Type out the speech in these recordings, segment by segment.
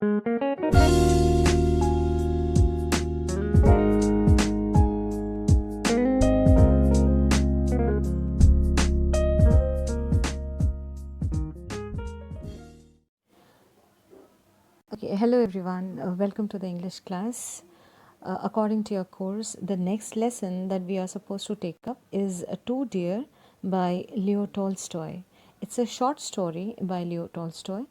Okay, hello everyone. Welcome to the English class. According to your course, the next lesson that we are supposed to take up is Two Deer by Leo Tolstoy. It's a short story by Leo Tolstoy.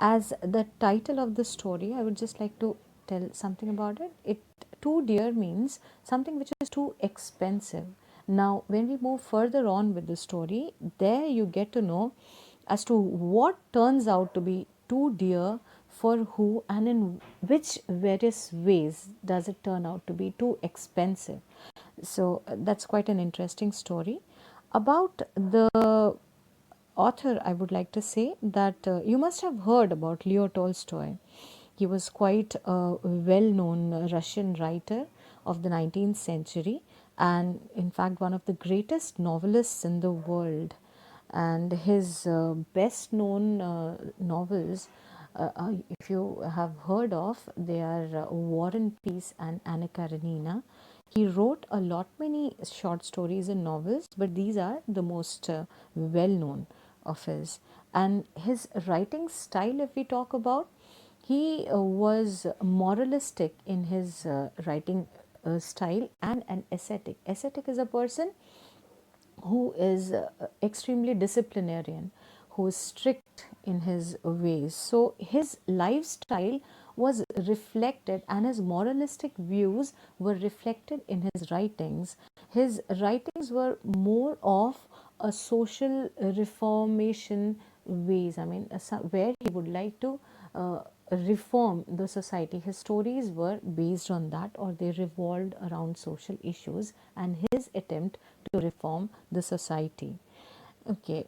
As the title of the story, I would just like to tell something about it. Too dear means something which is too expensive. Now, when we move further on with the story, there you get to know as to what turns out to be too dear for who, and in which various ways does it turn out to be too expensive. So that's quite an interesting story. About the author, I would like to say that you must have heard about Leo Tolstoy. He was quite a well known Russian writer of the 19th century, and in fact one of the greatest novelists in the world. And his best known novels, if you have heard of, they are War and Peace and Anna Karenina. He wrote a lot many short stories and novels, but these are the most well known of his. And his writing style, if we talk about, he was moralistic in his writing style, and an ascetic. Ascetic is a person who is extremely disciplinarian, who is strict in his ways. So his lifestyle was reflected, and his moralistic views were reflected in his writings. His writings were more of a social reformation ways. I mean, where he would like to reform the society. His stories were based on that, or they revolved around social issues and his attempt to reform the society. Okay,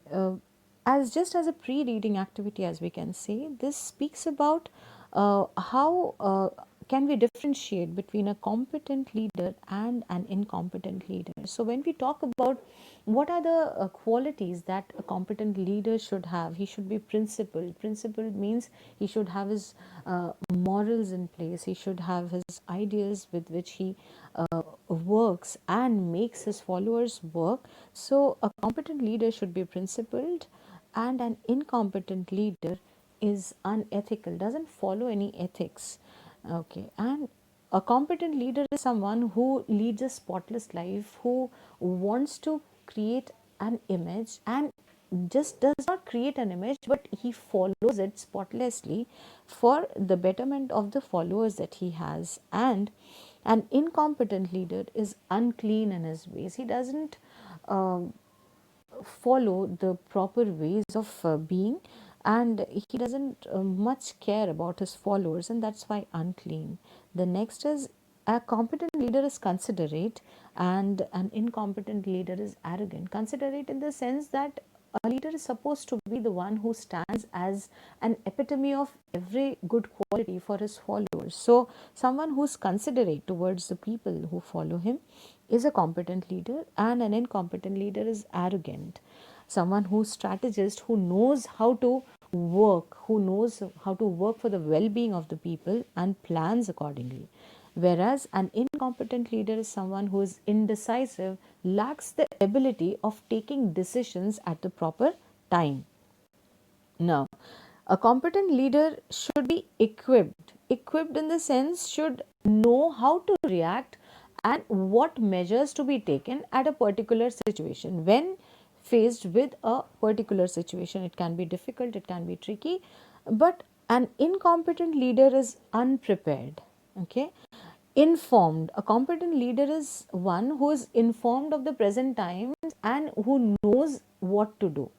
as just as a pre-reading activity, as we can say, this speaks about how can we differentiate between a competent leader and an incompetent leader. So when we talk about what are the qualities that a competent leader should have, he should be principled. Principled means he should have his morals in place, he should have his ideas with which he works and makes his followers work. So a competent leader should be principled, and an incompetent leader is unethical, doesn't follow any ethics. Okay, and a competent leader is someone who leads a spotless life, who wants to create an image, and just does not create an image, but he follows it spotlessly for the betterment of the followers that he has. And an incompetent leader is unclean in his ways. He doesn't follow the proper ways of being, and he doesn't much care about his followers, and that's why unclean. The next is a competent leader is considerate, and an incompetent leader is arrogant. Considerate in the sense that a leader is supposed to be the one who stands as an epitome of every good quality for his followers. So someone who's considerate towards the people who follow him is a competent leader, and an incompetent leader is arrogant. Someone who's strategist, who knows how to work, who knows how to work for the well-being of the people and plans accordingly. Whereas an incompetent leader is someone who is indecisive, lacks the ability of taking decisions at the proper time. Now, a competent leader should be equipped. Equipped in the sense, should know how to react and what measures to be taken at a particular situation. When faced with a particular situation, it can be difficult, it can be tricky, but an incompetent leader is unprepared. Okay, informed. A competent leader is one who is informed of the present times and who knows what to do.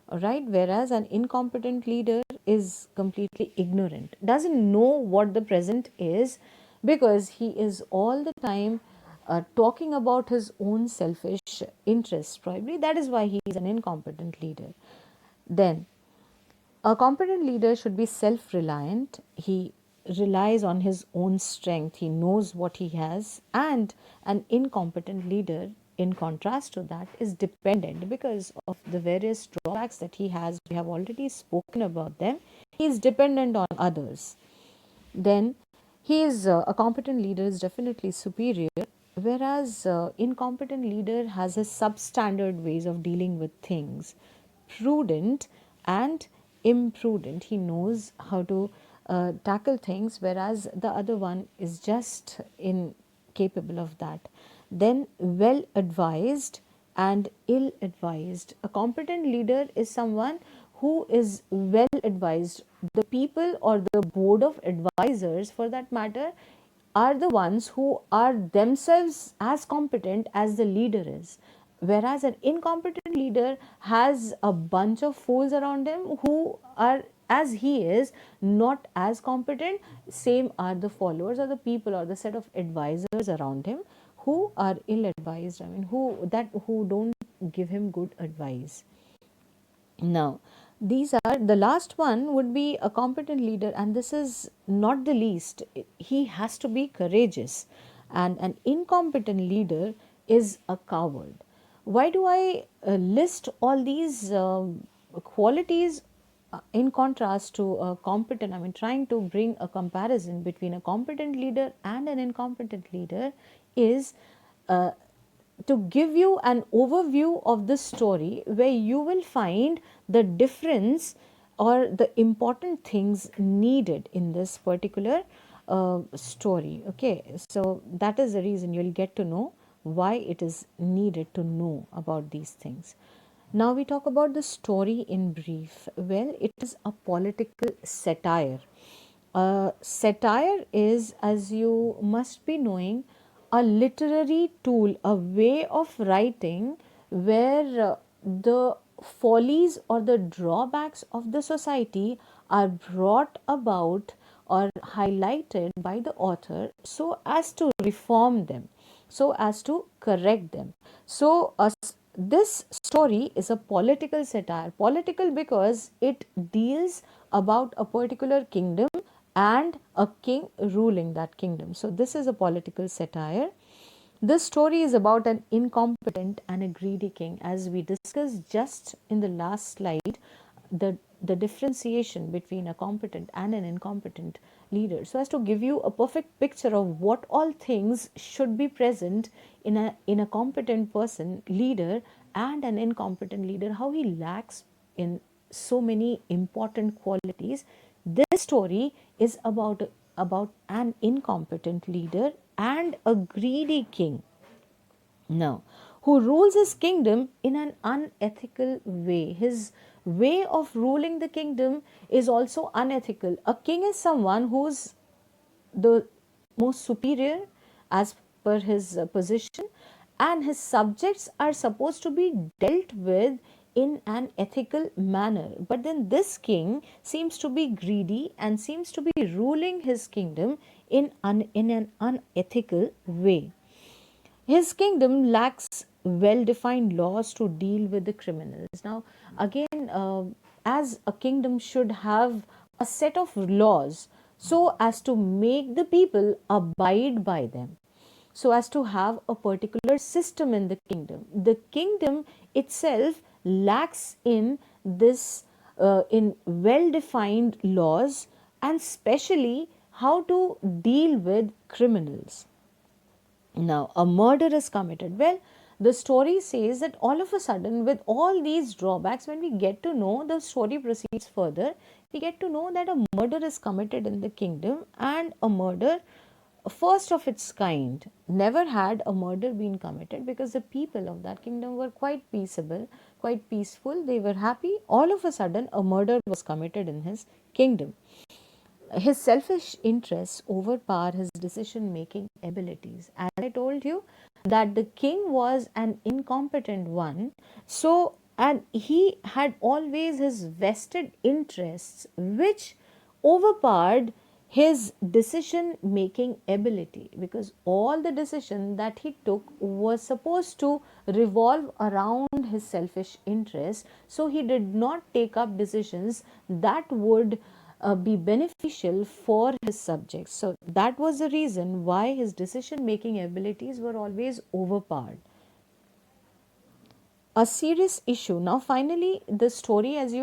All right, whereas an incompetent leader is completely ignorant, doesn't know what the present is, because he is all the time talking about his own selfish interests. Probably that is why he is an incompetent leader. Then a competent leader should be self reliant. He relies on his own strength, he knows what he has. And an incompetent leader, in contrast to that, is dependent because of the various drawbacks that he has. We have already spoken about them. He is dependent on others. then he is a competent leader is definitely superior, whereas incompetent leader has a substandard ways of dealing with things, prudent and imprudent. He knows how to tackle things, whereas the other one is just incapable of that. Then well advised and ill advised. A competent leader is someone who is well advised. The people or the board of advisors, for that matter, are the ones who are themselves as competent as the leader is. Whereas an incompetent leader has a bunch of fools around him who are, as he is, not as competent. Same are the followers or the people or the set of advisors around him who are ill advised. I mean, who don't give him good advice. Now, these are the last one would be a competent leader, and this is not the least. He has to be courageous, and an incompetent leader is a coward. Why do I list all these qualities in contrast to a competent? I mean, trying to bring a comparison between a competent leader and an incompetent leader is uh, to give you an overview of the story where you will find the difference or the important things needed in this particular story. Okay, so that is the reason you'll get to know why it is needed to know about these things. Now we talk about the story in brief. Well, it is a political satire. Satire is, as you must be knowing, a literary tool, a way of writing where the follies or the drawbacks of the society are brought about or highlighted by the author so as to reform them, so as to correct them. So, this story is a political satire. Political because it deals about a particular kingdom and a king ruling that kingdom. So, this is a political satire. This story is about an incompetent and a greedy king. As we discussed just in the last slide, the differentiation between a competent and an incompetent leader, so as to give you a perfect picture of what all things should be present in a competent person leader and an incompetent leader, how he lacks in so many important qualities. This story is about an incompetent leader and a greedy king, now, who rules his kingdom in an unethical way. His way of ruling the kingdom is also unethical. A king is someone who's the most superior as per his position, and his subjects are supposed to be dealt with in an ethical manner. But then this king seems to be greedy and seems to be ruling his kingdom in an unethical way. His kingdom lacks well defined laws to deal with the criminals. Now, again, as a kingdom should have a set of laws so as to make the people abide by them, so as to have a particular system in the kingdom. The kingdom itself lacks in this, in well defined laws, and specially how to deal with criminals. Now, a murder is committed. Well, the story says that all of a sudden, with all these drawbacks, when we get to know, the story proceeds further, we get to know that a murder is committed in the kingdom, and a murder first of its kind. Never had a murder been committed because the people of that kingdom were quite peaceable, quite peaceful, they were happy. All of a sudden, a murder was committed in his kingdom. His selfish interests overpower his decision making abilities. As I told you, that the king was an incompetent one, so and he had always his vested interests which overpowered his decision making ability, because all the decision that he took was supposed to revolve around his selfish interests, so he did not take up decisions that would be beneficial for his subjects. So that was the reason why his decision making abilities were always overpowered. A serious issue. Now finally the story, as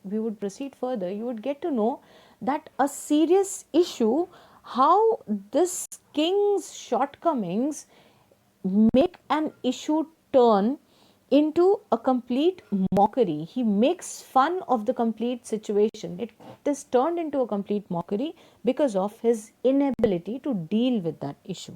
we would proceed further, you would get to know that a serious issue, how this king's shortcomings make an issue turn into a complete mockery. He makes fun of the complete situation. It is turned into a complete mockery because of his inability to deal with that issue.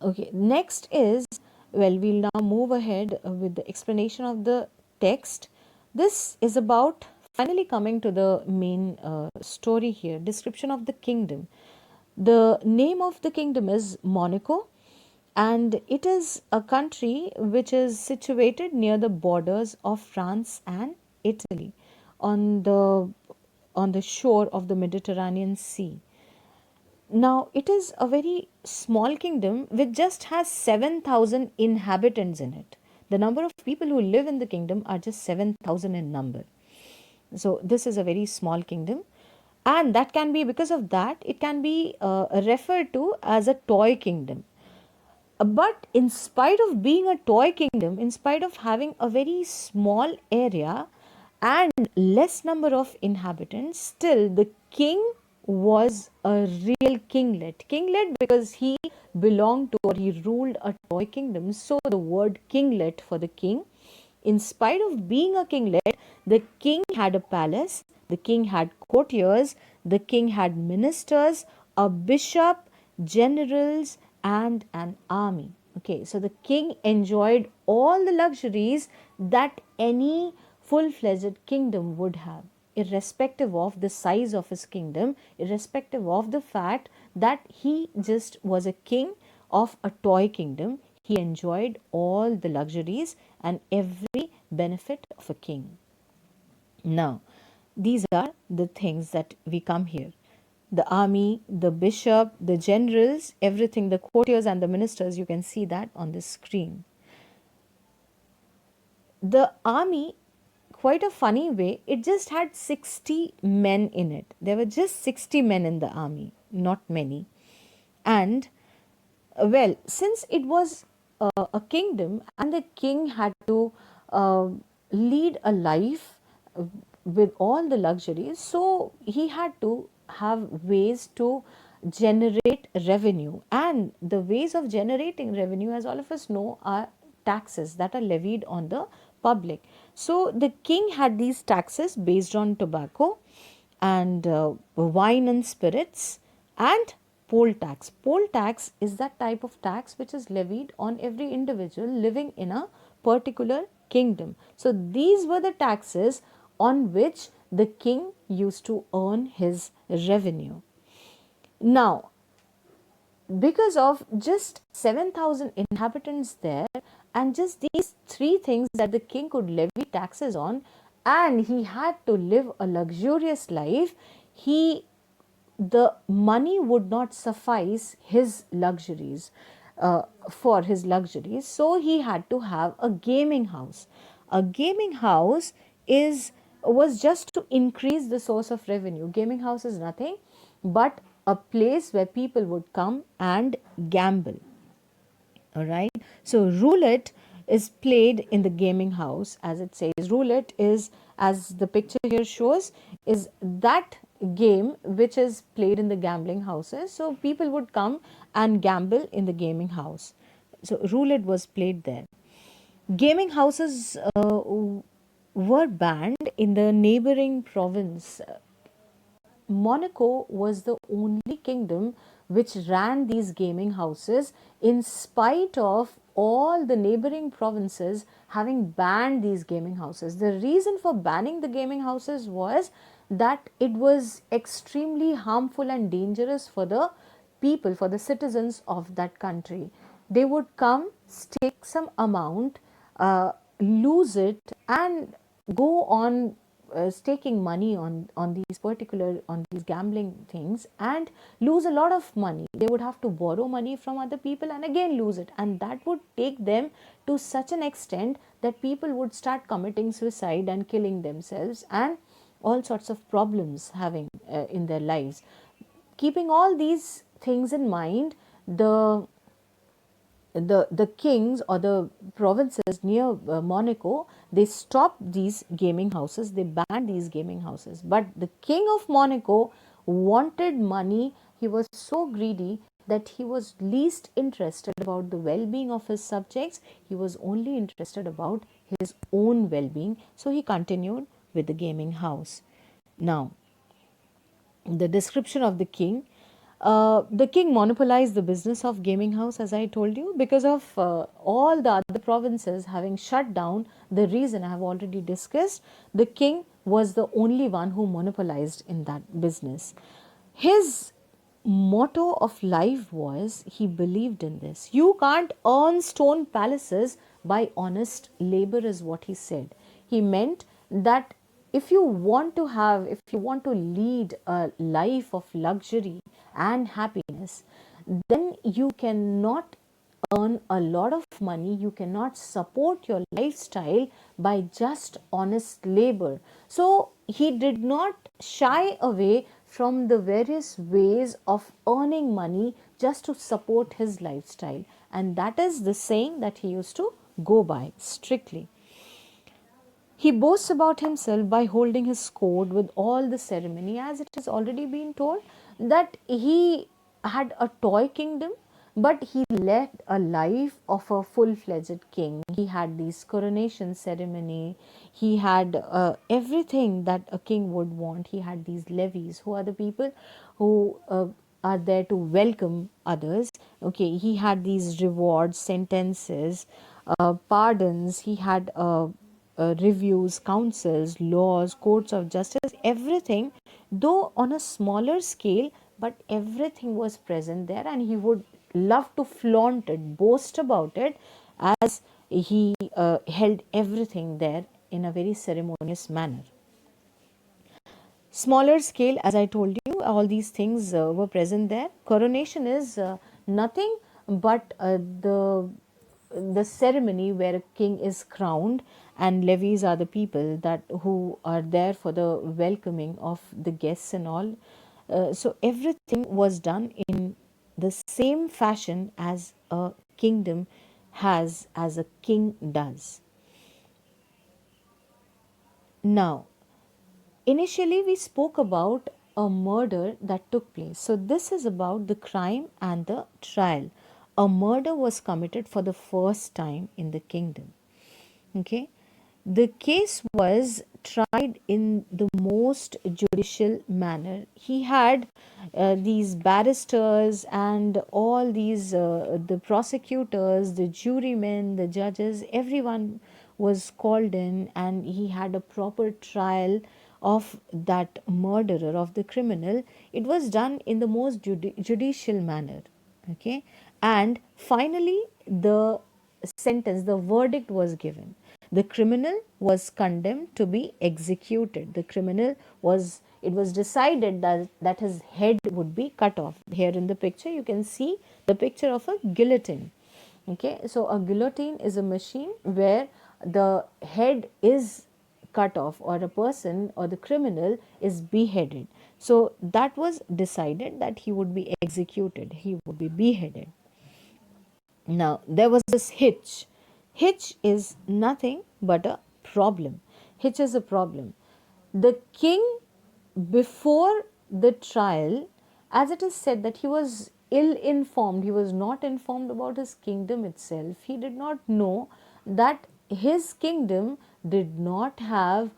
Okay, next is, well, we'll now move ahead with the explanation of the text. This is about finally coming to the main story here, description of the kingdom. The name of the kingdom is Monaco, and it is a country which is situated near the borders of France and Italy on the shore of the Mediterranean Sea. Now, it is a very small kingdom which just has 7,000 inhabitants in it. The number of people who live in the kingdom are just 7,000 in number. So, this is a very small kingdom, and that can be, because of that, it can be referred to as a toy kingdom. But in spite of being a toy kingdom, in spite of having a very small area and less number of inhabitants, still the king was a real kinglet. Kinglet because he belonged to, or he ruled a toy kingdom. So the word kinglet for the king. In spite of being a kinglet, the king had a palace, the king had courtiers, the king had ministers, a bishop, generals, and an army. Okay, so the king enjoyed all the luxuries that any full fledged kingdom would have, irrespective of the size of his kingdom, irrespective of the fact that he just was a king of a toy kingdom. He enjoyed all the luxuries and every benefit of a king. Now, these are the things that we come here. The army, the bishop, the generals, everything, the courtiers and the ministers, you can see that on the screen. The army, quite a funny way, it just had 60 men in it. There were just 60 men in the army, not many. And well, since it was a kingdom and the king had to uh, lead a life with all the luxuries, so he had to have ways to generate revenue. And the ways of generating revenue, as all of us know, are taxes that are levied on the public. So the king had these taxes based on tobacco and wine and spirits and poll tax. Poll tax is that type of tax which is levied on every individual living in a particular kingdom. So these were the taxes on which the king used to earn his revenue. Now, because of just 7,000 inhabitants there and just these three things that the king could levy taxes on, and he had to live a luxurious life, the money would not suffice his luxuries, for his luxuries. So he had to have a gaming house. A gaming house was just to increase the source of revenue. Gaming house is nothing but a place where people would come and gamble. All right. So roulette is played in the gaming house, as it says. Roulette is, as the picture here shows, is that game which is played in the gambling houses. So people would come and gamble in the gaming house. So roulette was played there. Gaming houses were banned in the neighboring province. Monaco was the only kingdom which ran these gaming houses in spite of all the neighboring provinces having banned these gaming houses. The reason for banning the gaming houses was that it was extremely harmful and dangerous for the people, for the citizens of that country. They would come, stake some amount, lose it, and go on staking money on these gambling things and lose a lot of money. They would have to borrow money from other people and again lose it, and that would take them to such an extent that people would start committing suicide and killing themselves and all sorts of problems having in their lives. Keeping all these things in mind, the kings or the provinces near Monaco, they stopped these gaming houses, they banned these gaming houses. But the king of Monaco wanted money. He was so greedy that he was least interested about the well-being of his subjects. He was only interested about his own well-being. So he continued with the gaming house. Now, the description of the king. The king monopolized the business of gaming house, as I told you, because of all the other provinces having shut down. The reason I have already discussed. The king was the only one who monopolized in that business. His motto of life was, he believed in this, you can't earn stone palaces by honest labor, is what he said. He meant that if you want to have, if you want to lead a life of luxury and happiness, then you cannot earn a lot of money, you cannot support your lifestyle by just honest labor. So he did not shy away from the various ways of earning money just to support his lifestyle, and that is the saying that he used to go by strictly. He boasts about himself by holding his court with all the ceremony, as it has already been told that he had a toy kingdom, but he led a life of a full-fledged king. He had this coronation ceremony, he had everything that a king would want. He had these levies, who are the people who are there to welcome others. Okay, he had these rewards, sentences, pardons. He had reviews, councils, laws, courts of justice, everything, though on a smaller scale, but everything was present there, and he would love to flaunt it, boast about it, as he held everything there in a very ceremonious manner. Smaller scale, as I told you, all these things were present there. Coronation is nothing but the ceremony where a king is crowned, and levies are the people that who are there for the welcoming of the guests and all. So everything was done in the same fashion as a kingdom has, as a king does. Now, initially, we spoke about a murder that took place. So, this is about the crime and the trial. A murder was committed for the first time in the kingdom. Okay. The case was tried in the most judicial manner. He had these barristers and all these, the prosecutors, the jurymen, the judges, everyone was called in, and he had a proper trial of that murderer, of the criminal. It was done in the most judicial manner. Okay. And finally, the sentence, the verdict was given. The criminal was condemned to be executed. The criminal was, it was decided that his head would be cut off. Here in the picture, you can see the picture of a guillotine. Okay, so a guillotine is a machine where the head is cut off, or a person or the criminal is beheaded. So that was decided that he would be executed, he would be beheaded. Now, there was this hitch. Hitch is nothing but a problem. Hitch is a problem. The king, before the trial, as it is said that he was ill informed, he was not informed about his kingdom itself. He did not know that his kingdom did not have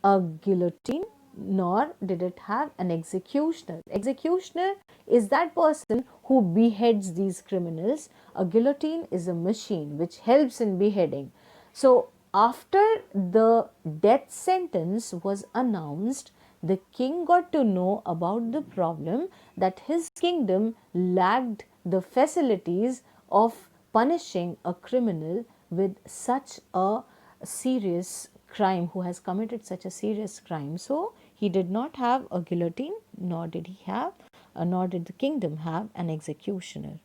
a guillotine, nor did it have an executioner. Executioner is that person who beheads these criminals. A guillotine is a machine which helps in beheading. So, after the death sentence was announced, the king got to know about the problem that his kingdom lacked the facilities of punishing a criminal with such a serious crime, who has committed such a serious crime. So he did not have a guillotine, nor did he have, nor did the kingdom have an executioner.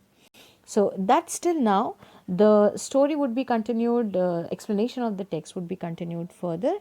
So that still now, the story would be continued, explanation of the text would be continued further